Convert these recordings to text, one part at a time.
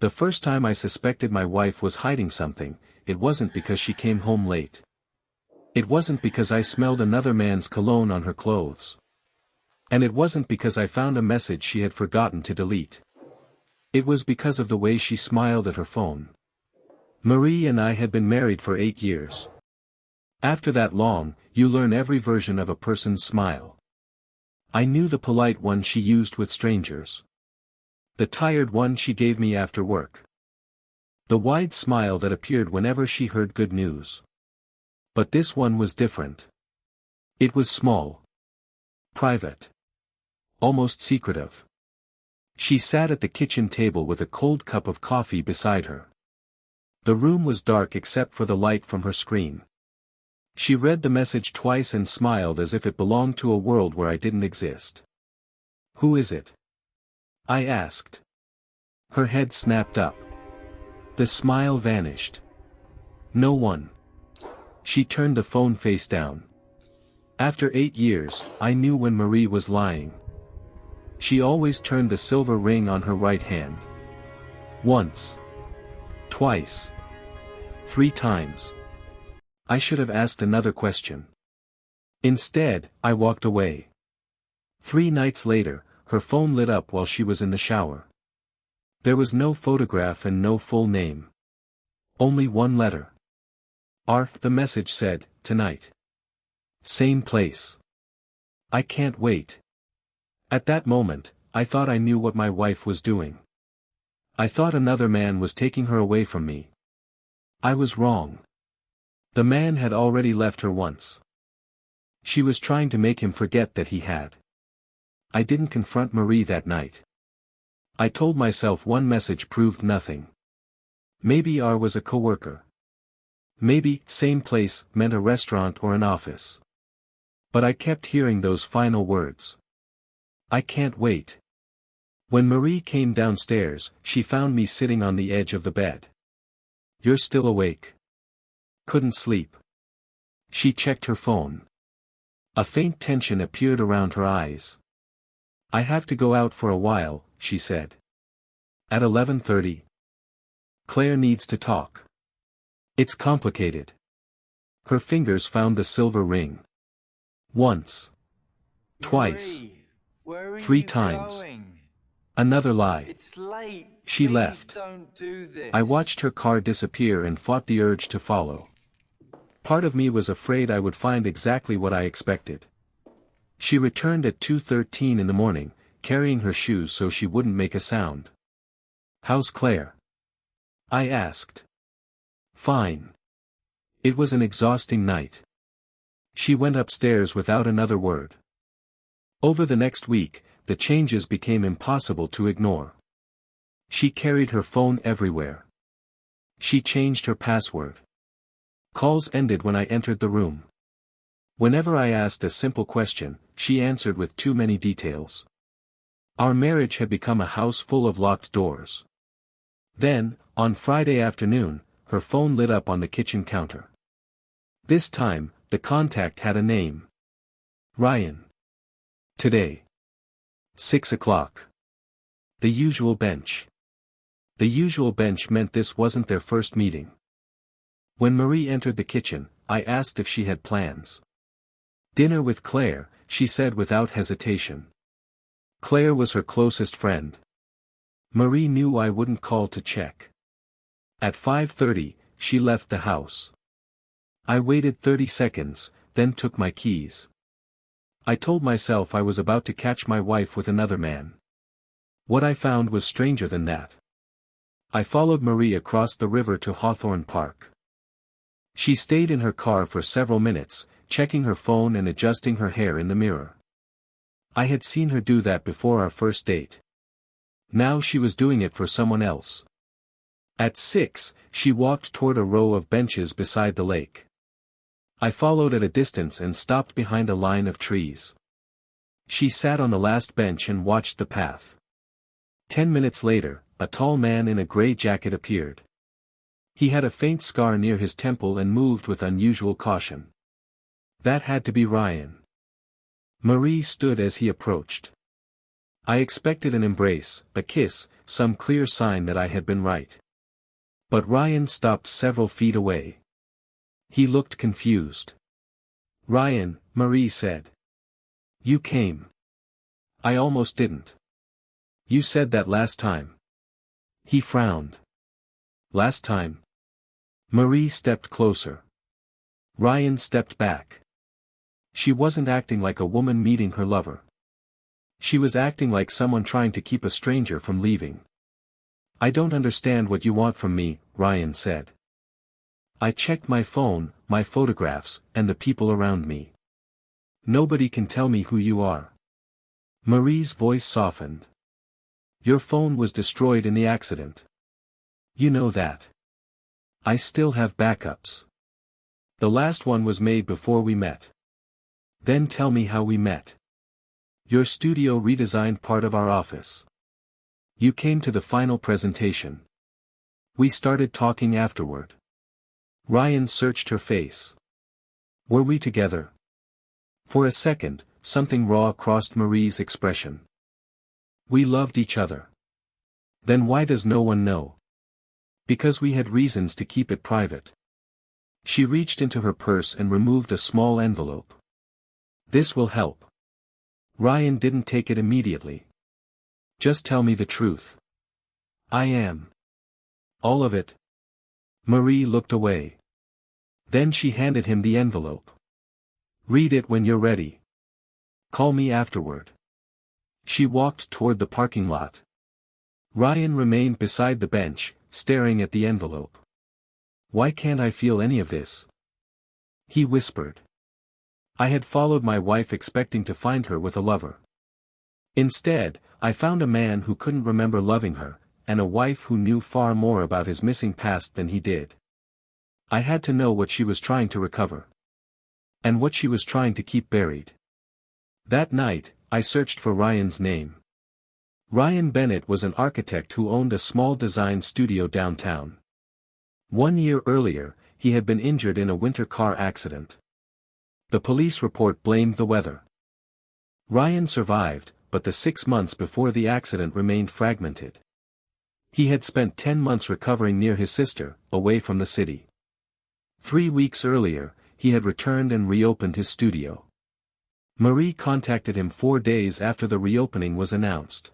The first time I suspected my wife was hiding something, it wasn't because she came home late. It wasn't because I smelled another man's cologne on her clothes. And it wasn't because I found a message she had forgotten to delete. It was because of the way she smiled at her phone. Marie and I had been married for 8 years. After that long, you learn every version of a person's smile. I knew the polite one she used with strangers. The tired one she gave me after work. The wide smile that appeared whenever she heard good news. But this one was different. It was small. Private. Almost secretive. She sat at the kitchen table with a cold cup of coffee beside her. The room was dark except for the light from her screen. She read the message twice and smiled as if it belonged to a world where I didn't exist. "Who is it?" I asked. Her head snapped up. The smile vanished. "No one." She turned the phone face down. After 8 years, I knew when Marie was lying. She always turned the silver ring on her right hand. Once. Twice. 3 times. I should have asked another question. Instead, I walked away. 3 nights later, her phone lit up while she was in the shower. There was no photograph and no full name. Only one letter. The message said, "Tonight. Same place. I can't wait." At that moment, I thought I knew what my wife was doing. I thought another man was taking her away from me. I was wrong. The man had already left her once. She was trying to make him forget that he had. I didn't confront Marie that night. I told myself one message proved nothing. Maybe R was a coworker. Maybe same place meant a restaurant or an office. But I kept hearing those final words. I can't wait. When Marie came downstairs, she found me sitting on the edge of the bed. "You're still awake?" "Couldn't sleep." She checked her phone. A faint tension appeared around her eyes. "I have to go out for a while," she said. "At 11:30. Claire needs to talk. It's complicated." Her fingers found the silver ring. Once. Twice. Marie, where are 3 you times. going? Another lie. It's late. She Please left. Don't do this. I watched her car disappear and fought the urge to follow. Part of me was afraid I would find exactly what I expected. She returned at 2:13 in the morning, carrying her shoes so she wouldn't make a sound. "How's Claire?" I asked. "Fine." It was an exhausting night. She went upstairs without another word. Over the next week, the changes became impossible to ignore. She carried her phone everywhere. She changed her password. Calls ended when I entered the room. Whenever I asked a simple question, she answered with too many details. Our marriage had become a house full of locked doors. Then, on Friday afternoon, her phone lit up on the kitchen counter. This time, the contact had a name. Ryan. Today. 6 o'clock. The usual bench. The usual bench meant this wasn't their first meeting. When Marie entered the kitchen, I asked if she had plans. "Dinner with Claire," she said without hesitation. Claire was her closest friend. Marie knew I wouldn't call to check. At 5:30, she left the house. I waited 30 seconds, then took my keys. I told myself I was about to catch my wife with another man. What I found was stranger than that. I followed Marie across the river to Hawthorne Park. She stayed in her car for several minutes, checking her phone and adjusting her hair in the mirror. I had seen her do that before our first date. Now she was doing it for someone else. At 6, she walked toward a row of benches beside the lake. I followed at a distance and stopped behind a line of trees. She sat on the last bench and watched the path. 10 minutes later, a tall man in a gray jacket appeared. He had a faint scar near his temple and moved with unusual caution. That had to be Ryan. Marie stood as he approached. I expected an embrace, a kiss, some clear sign that I had been right. But Ryan stopped several feet away. He looked confused. "Ryan," Marie said. "You came." "I almost didn't. You said that last time." He frowned. "Last time?" Marie stepped closer. Ryan stepped back. She wasn't acting like a woman meeting her lover. She was acting like someone trying to keep a stranger from leaving. "I don't understand what you want from me," Ryan said. "I checked my phone, my photographs, and the people around me. Nobody can tell me who you are." Marie's voice softened. "Your phone was destroyed in the accident. You know that. I still have backups. The last one was made before we met." "Then tell me how we met." "Your studio redesigned part of our office. You came to the final presentation. We started talking afterward." Ryan searched her face. "Were we together?" For a second, something raw crossed Marie's expression. "We loved each other." "Then why does no one know?" "Because we had reasons to keep it private." She reached into her purse and removed a small envelope. "This will help." Ryan didn't take it immediately. "Just tell me the truth." "I am." "All of it?" Marie looked away. Then she handed him the envelope. "Read it when you're ready. Call me afterward." She walked toward the parking lot. Ryan remained beside the bench, staring at the envelope. "Why can't I feel any of this?" he whispered. "I had followed my wife expecting to find her with a lover. Instead, I found a man who couldn't remember loving her, and a wife who knew far more about his missing past than he did. I had to know what she was trying to recover. And what she was trying to keep buried." That night, I searched for Ryan's name. Ryan Bennett was an architect who owned a small design studio downtown. 1 year earlier, he had been injured in a winter car accident. The police report blamed the weather. Ryan survived, but the 6 months before the accident remained fragmented. He had spent 10 months recovering near his sister, away from the city. 3 weeks earlier, he had returned and reopened his studio. Marie contacted him 4 days after the reopening was announced.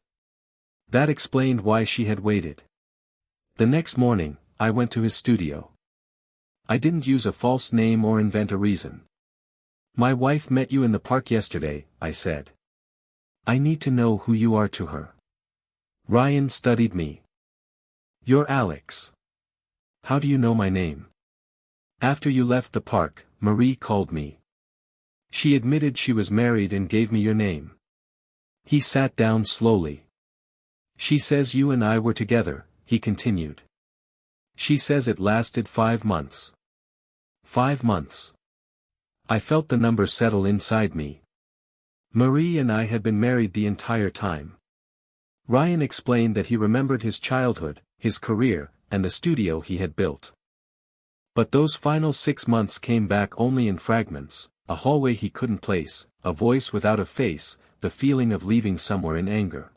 That explained why she had waited. The next morning, I went to his studio. I didn't use a false name or invent a reason. "My wife met you in the park yesterday," I said. "I need to know who you are to her." Ryan studied me. "You're Alex. How do you know my name?" "After you left the park, Marie called me. She admitted she was married and gave me your name." He sat down slowly. "She says you and I were together," he continued. "She says it lasted 5 months. 5 months. I felt the number settle inside me. Marie and I had been married the entire time." Ryan explained that he remembered his childhood, his career, and the studio he had built. But those final 6 months came back only in fragments: a hallway he couldn't place, a voice without a face, the feeling of leaving somewhere in anger.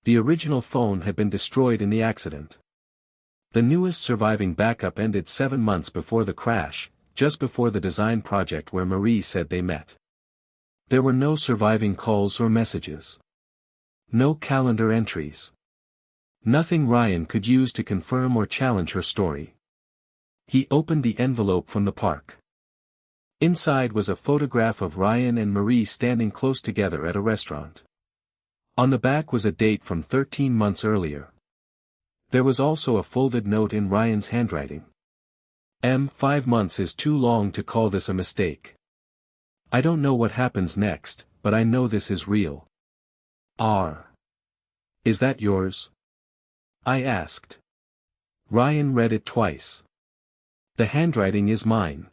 The original phone had been destroyed in the accident. The newest surviving backup ended 7 months before the crash, just before the design project where Marie said they met. There were no surviving calls or messages. No calendar entries. Nothing Ryan could use to confirm or challenge her story. He opened the envelope from the park. Inside was a photograph of Ryan and Marie standing close together at a restaurant. On the back was a date from 13 months earlier. There was also a folded note in Ryan's handwriting. 5 months is too long to call this a mistake. I don't know what happens next, but I know this is real. R. Is that yours? I asked. Ryan read it twice. The handwriting is mine.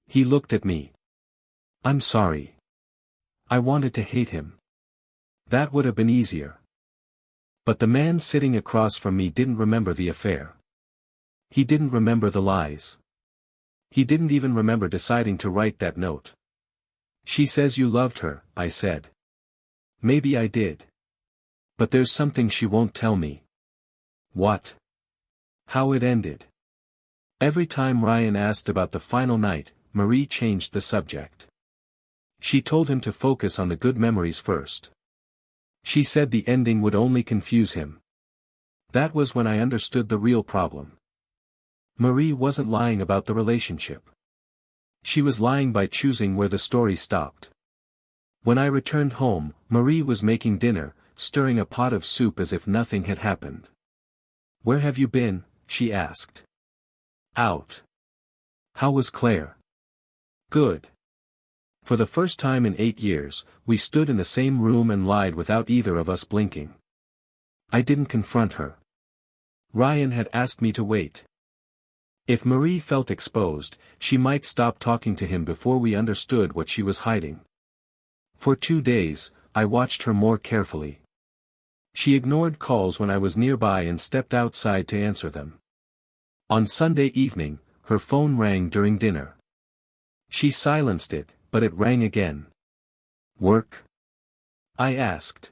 He looked at me. I'm sorry. I wanted to hate him. That would have been easier. But the man sitting across from me didn't remember the affair. He didn't remember the lies. He didn't even remember deciding to write that note. She says you loved her, I said. Maybe I did. But there's something she won't tell me. What? How it ended. Every time Ryan asked about the final night, Marie changed the subject. She told him to focus on the good memories first. She said the ending would only confuse him. That was when I understood the real problem. Marie wasn't lying about the relationship. She was lying by choosing where the story stopped. When I returned home, Marie was making dinner, stirring a pot of soup as if nothing had happened. "Where have you been?" she asked. "Out." "How was Claire?" "Good." For the first time in 8 years, we stood in the same room and lied without either of us blinking. I didn't confront her. Ryan had asked me to wait. If Marie felt exposed, she might stop talking to him before we understood what she was hiding. For 2 days, I watched her more carefully. She ignored calls when I was nearby and stepped outside to answer them. On Sunday evening, her phone rang during dinner. She silenced it, but it rang again. "Work?" I asked.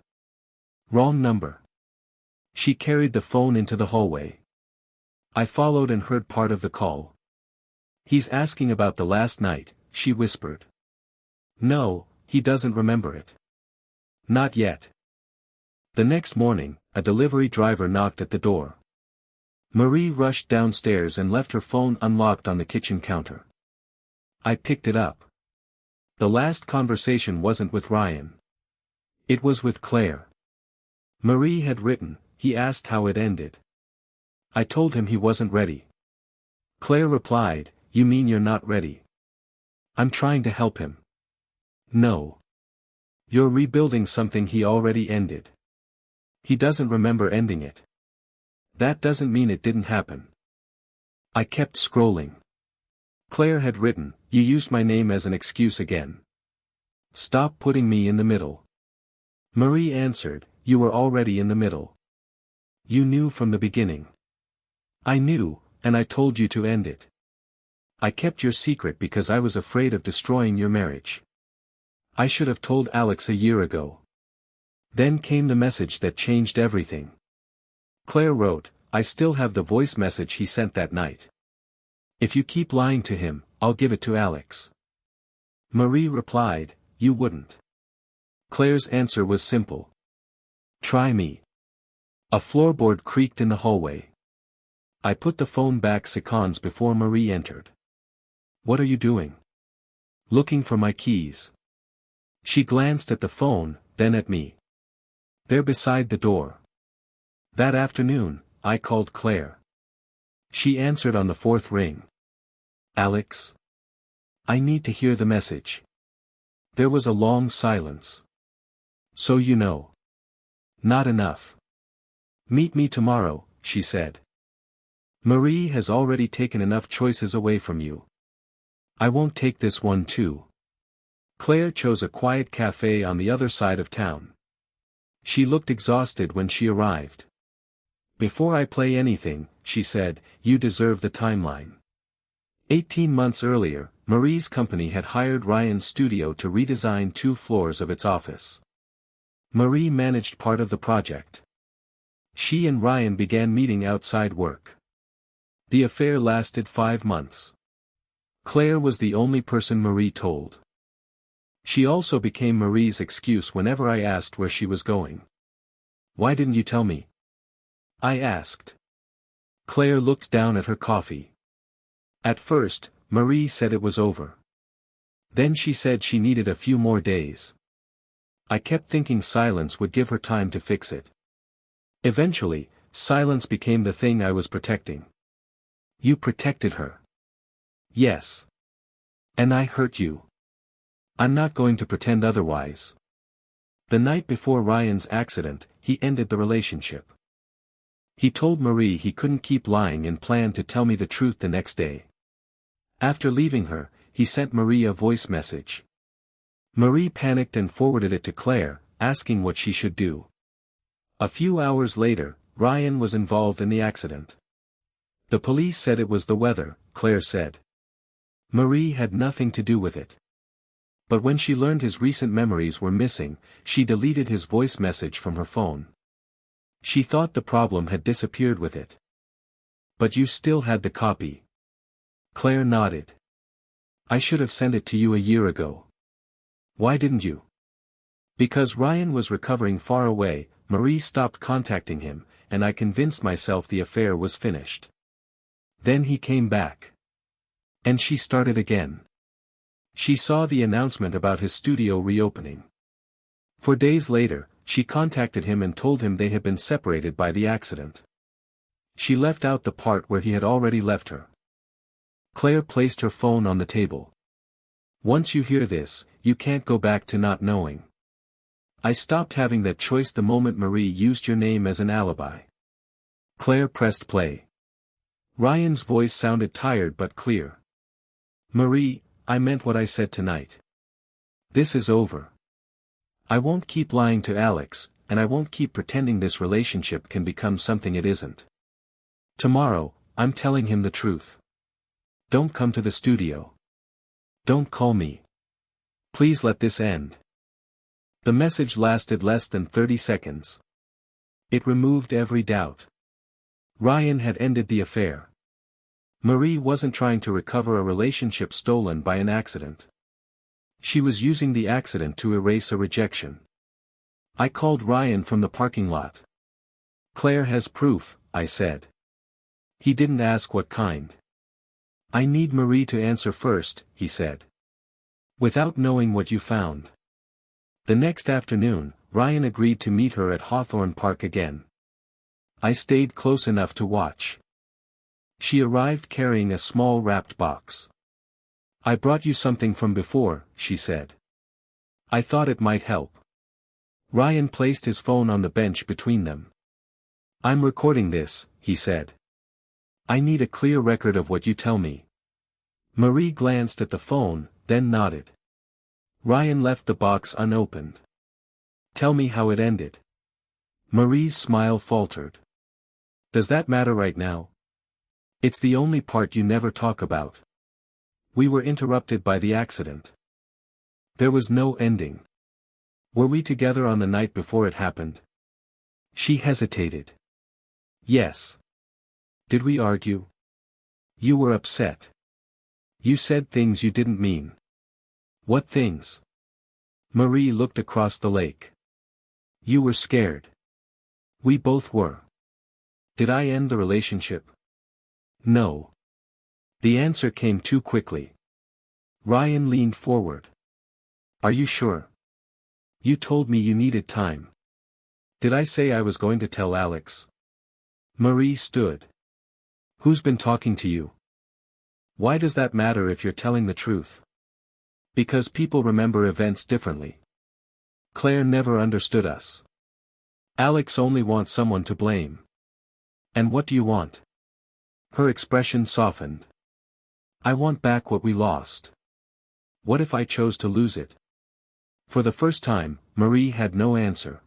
"Wrong number." She carried the phone into the hallway. I followed and heard part of the call. "He's asking about the last night," she whispered. "No, he doesn't remember it." "Not yet." The next morning, a delivery driver knocked at the door. Marie rushed downstairs and left her phone unlocked on the kitchen counter. I picked it up. The last conversation wasn't with Ryan. It was with Claire. Marie had written, he asked how it ended. I told him he wasn't ready. Claire replied, "You mean you're not ready?" "I'm trying to help him." "No. You're rebuilding something he already ended. He doesn't remember ending it. That doesn't mean it didn't happen." I kept scrolling. Claire had written, "You used my name as an excuse again. Stop putting me in the middle." Marie answered, "You were already in the middle. You knew from the beginning." "I knew, and I told you to end it. I kept your secret because I was afraid of destroying your marriage. I should have told Alex a year ago." Then came the message that changed everything. Claire wrote, "I still have the voice message he sent that night. If you keep lying to him, I'll give it to Alex." Marie replied, "You wouldn't." Claire's answer was simple. "Try me." A floorboard creaked in the hallway. I put the phone back seconds before Marie entered. "What are you doing?" "Looking for my keys." She glanced at the phone, then at me. "They're beside the door." That afternoon, I called Claire. She answered on the 4th ring. "Alex? I need to hear the message." There was a long silence. "So you know." "Not enough." "Meet me tomorrow," she said. "Marie has already taken enough choices away from you. I won't take this one too." Claire chose a quiet cafe on the other side of town. She looked exhausted when she arrived. "Before I play anything," she said, "you deserve the timeline." 18 months earlier, Marie's company had hired Ryan's studio to redesign 2 floors of its office. Marie managed part of the project. She and Ryan began meeting outside work. The affair lasted 5 months. Claire was the only person Marie told. She also became Marie's excuse whenever I asked where she was going. "Why didn't you tell me?" I asked. Claire looked down at her coffee. At first, Marie said it was over. Then she said she needed a few more days. I kept thinking silence would give her time to fix it. Eventually, silence became the thing I was protecting. "You protected her." "Yes. And I hurt you. I'm not going to pretend otherwise." The night before Ryan's accident, he ended the relationship. He told Marie he couldn't keep lying and planned to tell me the truth the next day. After leaving her, he sent Marie a voice message. Marie panicked and forwarded it to Claire, asking what she should do. A few hours later, Ryan was involved in the accident. The police said it was the weather, Claire said. Marie had nothing to do with it. But when she learned his recent memories were missing, she deleted his voice message from her phone. She thought the problem had disappeared with it. But you still had the copy. Claire nodded. I should have sent it to you a year ago. Why didn't you? Because Ryan was recovering far away, Marie stopped contacting him, and I convinced myself the affair was finished. Then he came back. And she started again. She saw the announcement about his studio reopening. 4 days later, she contacted him and told him they had been separated by the accident. She left out the part where he had already left her. Claire placed her phone on the table. Once you hear this, you can't go back to not knowing. I stopped having that choice the moment Marie used your name as an alibi. Claire pressed play. Ryan's voice sounded tired but clear. Marie, I meant what I said tonight. This is over. I won't keep lying to Alex, and I won't keep pretending this relationship can become something it isn't. Tomorrow, I'm telling him the truth. Don't come to the studio. Don't call me. Please let this end. The message lasted less than 30 seconds. It removed every doubt. Ryan had ended the affair. Marie wasn't trying to recover a relationship stolen by an accident. She was using the accident to erase a rejection. I called Ryan from the parking lot. Claire has proof, I said. He didn't ask what kind. I need Marie to answer first, he said. Without knowing what you found. The next afternoon, Ryan agreed to meet her at Hawthorne Park again. I stayed close enough to watch. She arrived carrying a small wrapped box. I brought you something from before, she said. I thought it might help. Ryan placed his phone on the bench between them. I'm recording this, he said. I need a clear record of what you tell me. Marie glanced at the phone, then nodded. Ryan left the box unopened. Tell me how it ended. Marie's smile faltered. Does that matter right now? It's the only part you never talk about. We were interrupted by the accident. There was no ending. Were we together on the night before it happened? She hesitated. Yes. Did we argue? You were upset. You said things you didn't mean. What things? Marie looked across the lake. You were scared. We both were. Did I end the relationship? No. The answer came too quickly. Ryan leaned forward. Are you sure? You told me you needed time. Did I say I was going to tell Alex? Marie stood. Who's been talking to you? Why does that matter if you're telling the truth? Because people remember events differently. Claire never understood us. Alex only wants someone to blame. And what do you want? Her expression softened. I want back what we lost. What if I chose to lose it? For the first time, Marie had no answer.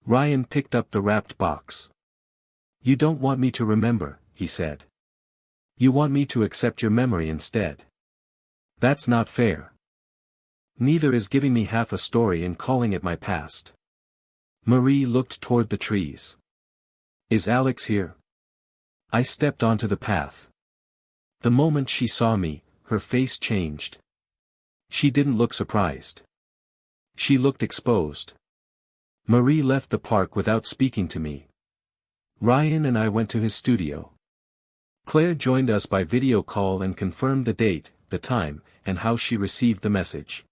Ryan picked up the wrapped box. You don't want me to remember, he said. You want me to accept your memory instead. That's not fair. Neither is giving me half a story and calling it my past. Marie looked toward the trees. Is Alex here? I stepped onto the path. The moment she saw me, her face changed. She didn't look surprised. She looked exposed. Marie left the park without speaking to me. Ryan and I went to his studio. Claire joined us by video call and confirmed the date, the time, and how she received the message.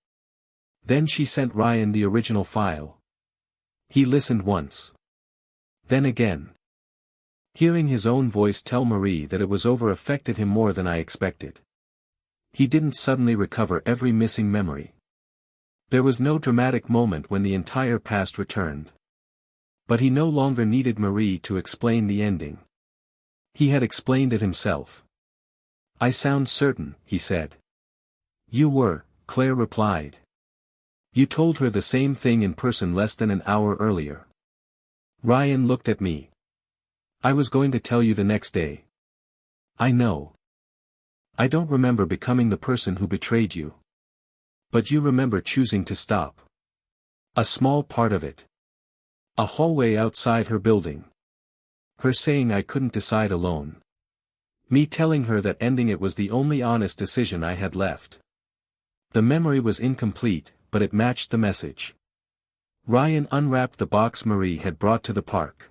Then she sent Ryan the original file. He listened once. Then again. Hearing his own voice tell Marie that it was over affected him more than I expected. He didn't suddenly recover every missing memory. There was no dramatic moment when the entire past returned. But he no longer needed Marie to explain the ending. He had explained it himself. I sound certain, he said. You were, Claire replied. You told her the same thing in person less than an hour earlier. Ryan looked at me. I was going to tell you the next day. I know. I don't remember becoming the person who betrayed you. But you remember choosing to stop. A small part of it. A hallway outside her building. Her saying I couldn't decide alone. Me telling her that ending it was the only honest decision I had left. The memory was incomplete, but it matched the message. Ryan unwrapped the box Marie had brought to the park.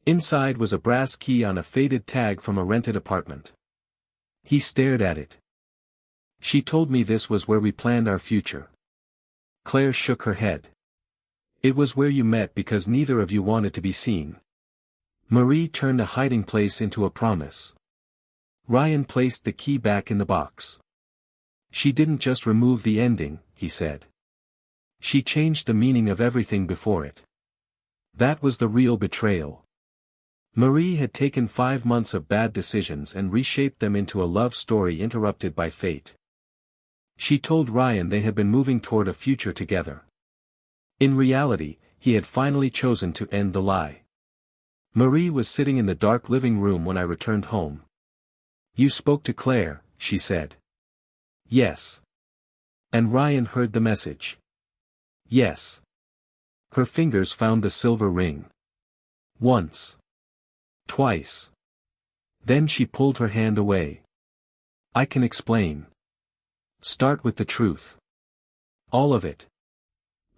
Inside was a brass key on a faded tag from a rented apartment. He stared at it. She told me this was where we planned our future. Claire shook her head. It was where you met because neither of you wanted to be seen. Marie turned a hiding place into a promise. Ryan placed the key back in the box. She didn't just remove the ending, he said. She changed the meaning of everything before it. That was the real betrayal. Marie had taken 5 months of bad decisions and reshaped them into a love story interrupted by fate. She told Ryan they had been moving toward a future together. In reality, he had finally chosen to end the lie. Marie was sitting in the dark living room when I returned home. You spoke to Claire, she said. Yes. And Ryan heard the message. Yes. Her fingers found the silver ring. Once. Twice. Then she pulled her hand away. I can explain. Start with the truth. All of it.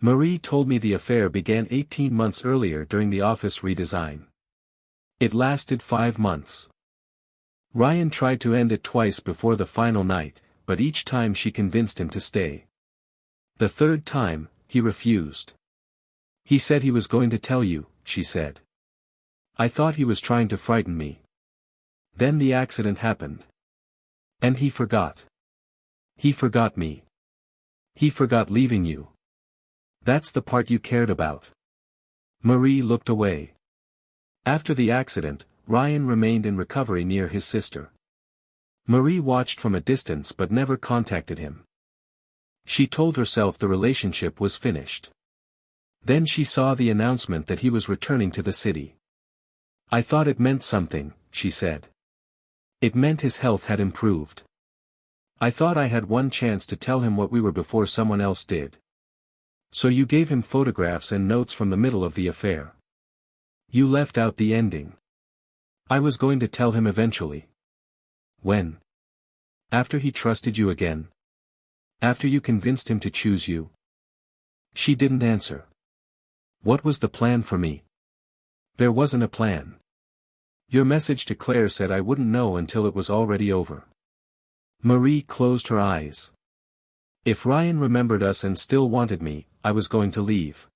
Marie told me the affair began 18 months earlier during the office redesign. It lasted 5 months. Ryan tried to end it twice before the final night, but each time she convinced him to stay. The third time, he refused. He said he was going to tell you, she said. I thought he was trying to frighten me. Then the accident happened. And he forgot. He forgot me. He forgot leaving you. That's the part you cared about. Marie looked away. After the accident, Ryan remained in recovery near his sister. Marie watched from a distance but never contacted him. She told herself the relationship was finished. Then she saw the announcement that he was returning to the city. I thought it meant something, she said. It meant his health had improved. I thought I had one chance to tell him what we were before someone else did. So you gave him photographs and notes from the middle of the affair. You left out the ending. I was going to tell him eventually. When? After he trusted you again? After you convinced him to choose you? She didn't answer. What was the plan for me? There wasn't a plan. Your message to Claire said I wouldn't know until it was already over. Marie closed her eyes. If Ryan remembered us and still wanted me, I was going to leave.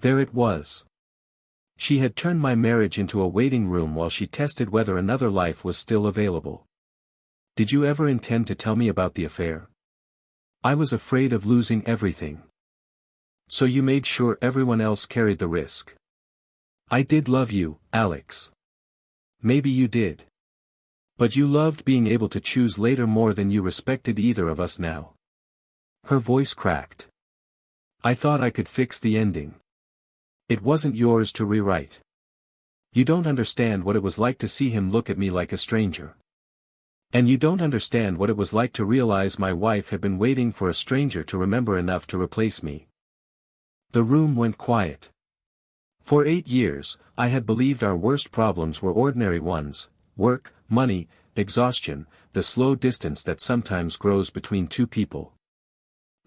There it was. She had turned my marriage into a waiting room while she tested whether another life was still available. Did you ever intend to tell me about the affair? I was afraid of losing everything. So you made sure everyone else carried the risk. I did love you, Alex. Maybe you did. But you loved being able to choose later more than you respected either of us now. Her voice cracked. I thought I could fix the ending. It wasn't yours to rewrite. You don't understand what it was like to see him look at me like a stranger. And you don't understand what it was like to realize my wife had been waiting for a stranger to remember enough to replace me. The room went quiet. For 8 years, I had believed our worst problems were ordinary ones: work, money, exhaustion, the slow distance that sometimes grows between two people.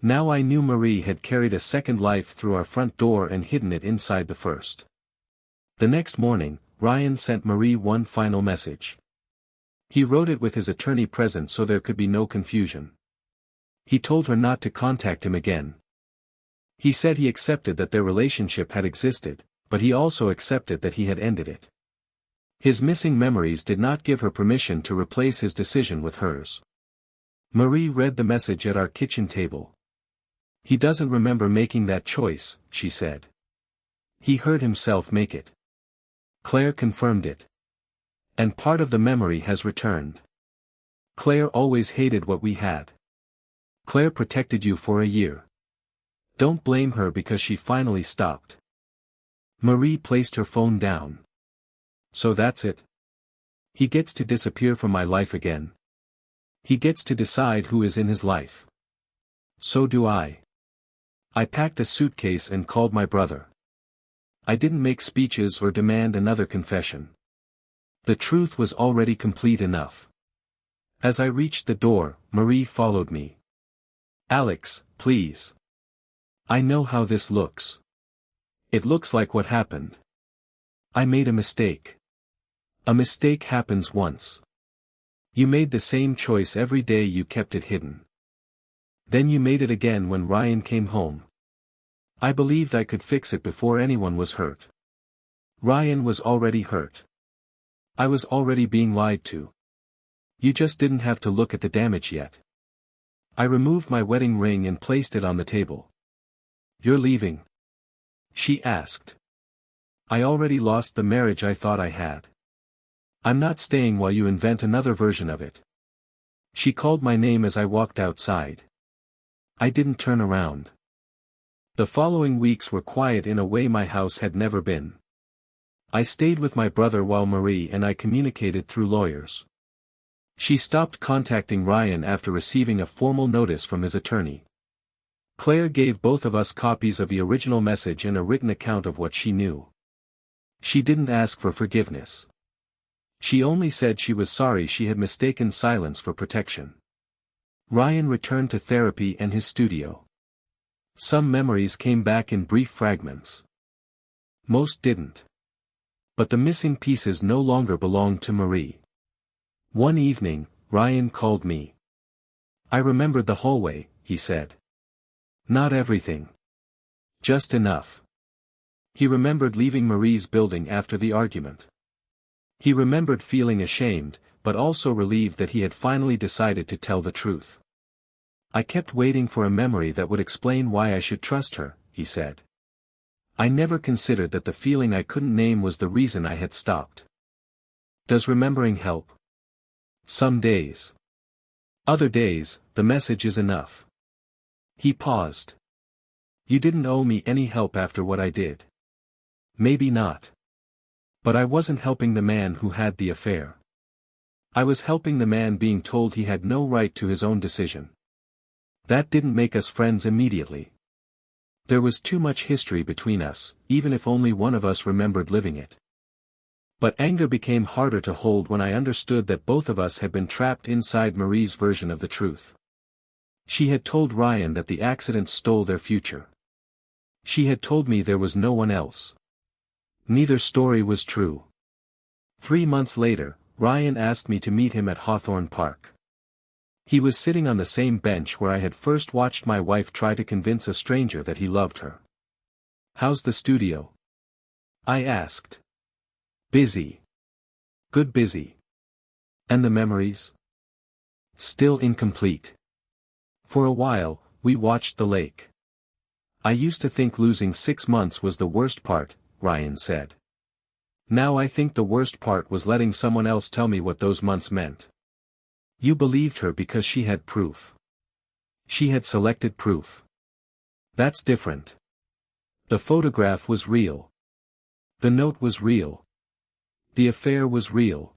Now I knew Marie had carried a second life through our front door and hidden it inside the first. The next morning, Ryan sent Marie one final message. He wrote it with his attorney present so there could be no confusion. He told her not to contact him again. He said he accepted that their relationship had existed, but he also accepted that he had ended it. His missing memories did not give her permission to replace his decision with hers. Marie read the message at our kitchen table. He doesn't remember making that choice, she said. He heard himself make it. Claire confirmed it. And part of the memory has returned. Claire always hated what we had. Claire protected you for a year. Don't blame her because she finally stopped. Marie placed her phone down. So that's it. He gets to disappear from my life again. He gets to decide who is in his life. So do I. I packed a suitcase and called my brother. I didn't make speeches or demand another confession. The truth was already complete enough. As I reached the door, Marie followed me. "Alex, please. I know how this looks. It looks like what happened. I made a mistake. A mistake happens once. You made the same choice every day, you kept it hidden. Then you made it again when Ryan came home. I believed I could fix it before anyone was hurt. Ryan was already hurt. I was already being lied to. You just didn't have to look at the damage yet." I removed my wedding ring and placed it on the table. "You're leaving?" she asked. "I already lost the marriage I thought I had. I'm not staying while you invent another version of it." She called my name as I walked outside. I didn't turn around. The following weeks were quiet in a way my house had never been. I stayed with my brother while Marie and I communicated through lawyers. She stopped contacting Ryan after receiving a formal notice from his attorney. Claire gave both of us copies of the original message and a written account of what she knew. She didn't ask for forgiveness. She only said she was sorry she had mistaken silence for protection. Ryan returned to therapy and his studio. Some memories came back in brief fragments. Most didn't. But the missing pieces no longer belonged to Marie. One evening, Ryan called me. "I remembered the hallway," he said. "Not everything. Just enough." He remembered leaving Marie's building after the argument. He remembered feeling ashamed, but also relieved that he had finally decided to tell the truth. "I kept waiting for a memory that would explain why I should trust her," he said. "I never considered that the feeling I couldn't name was the reason I had stopped." Does remembering help? Some days. Other days, the message is enough. He paused. "You didn't owe me any help after what I did." Maybe not. But I wasn't helping the man who had the affair. I was helping the man being told he had no right to his own decision. That didn't make us friends immediately. There was too much history between us, even if only one of us remembered living it. But anger became harder to hold when I understood that both of us had been trapped inside Marie's version of the truth. She had told Ryan that the accident stole their future. She had told me there was no one else. Neither story was true. 3 months later, Ryan asked me to meet him at Hawthorne Park. He was sitting on the same bench where I had first watched my wife try to convince a stranger that he loved her. "How's the studio?" I asked. "Busy. Good busy." "And the memories?" "Still incomplete." For a while, we watched the lake. "I used to think losing 6 months was the worst part," Ryan said. "Now I think the worst part was letting someone else tell me what those months meant." "You believed her because she had proof. She had selected proof. That's different. The photograph was real. The note was real. The affair was real.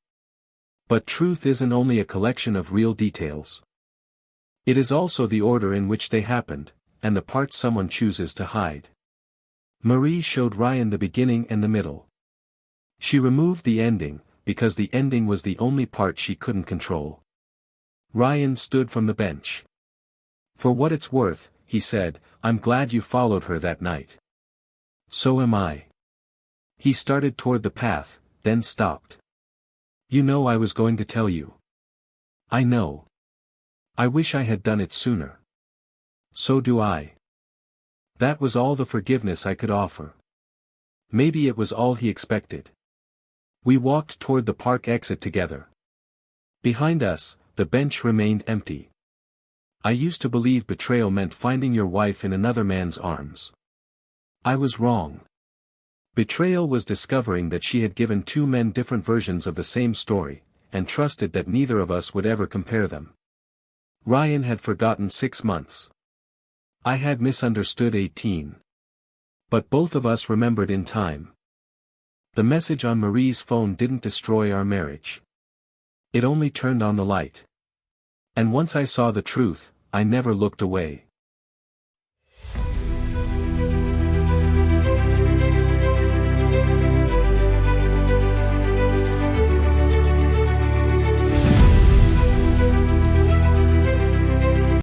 But truth isn't only a collection of real details. It is also the order in which they happened, and the parts someone chooses to hide." Marie showed Ryan the beginning and the middle. She removed the ending, because the ending was the only part she couldn't control. Ryan stood from the bench. "For what it's worth," he said, "I'm glad you followed her that night." "So am I." He started toward the path, then stopped. "You know I was going to tell you." "I know. I wish I had done it sooner." "So do I." That was all the forgiveness I could offer. Maybe it was all he expected. We walked toward the park exit together. Behind us, the bench remained empty. "I used to believe betrayal meant finding your wife in another man's arms. I was wrong. Betrayal was discovering that she had given 2 men different versions of the same story, and trusted that neither of us would ever compare them." Ryan had forgotten 6 months. I had misunderstood 18. But both of us remembered in time. The message on Marie's phone didn't destroy our marriage. It only turned on the light. And once I saw the truth, I never looked away.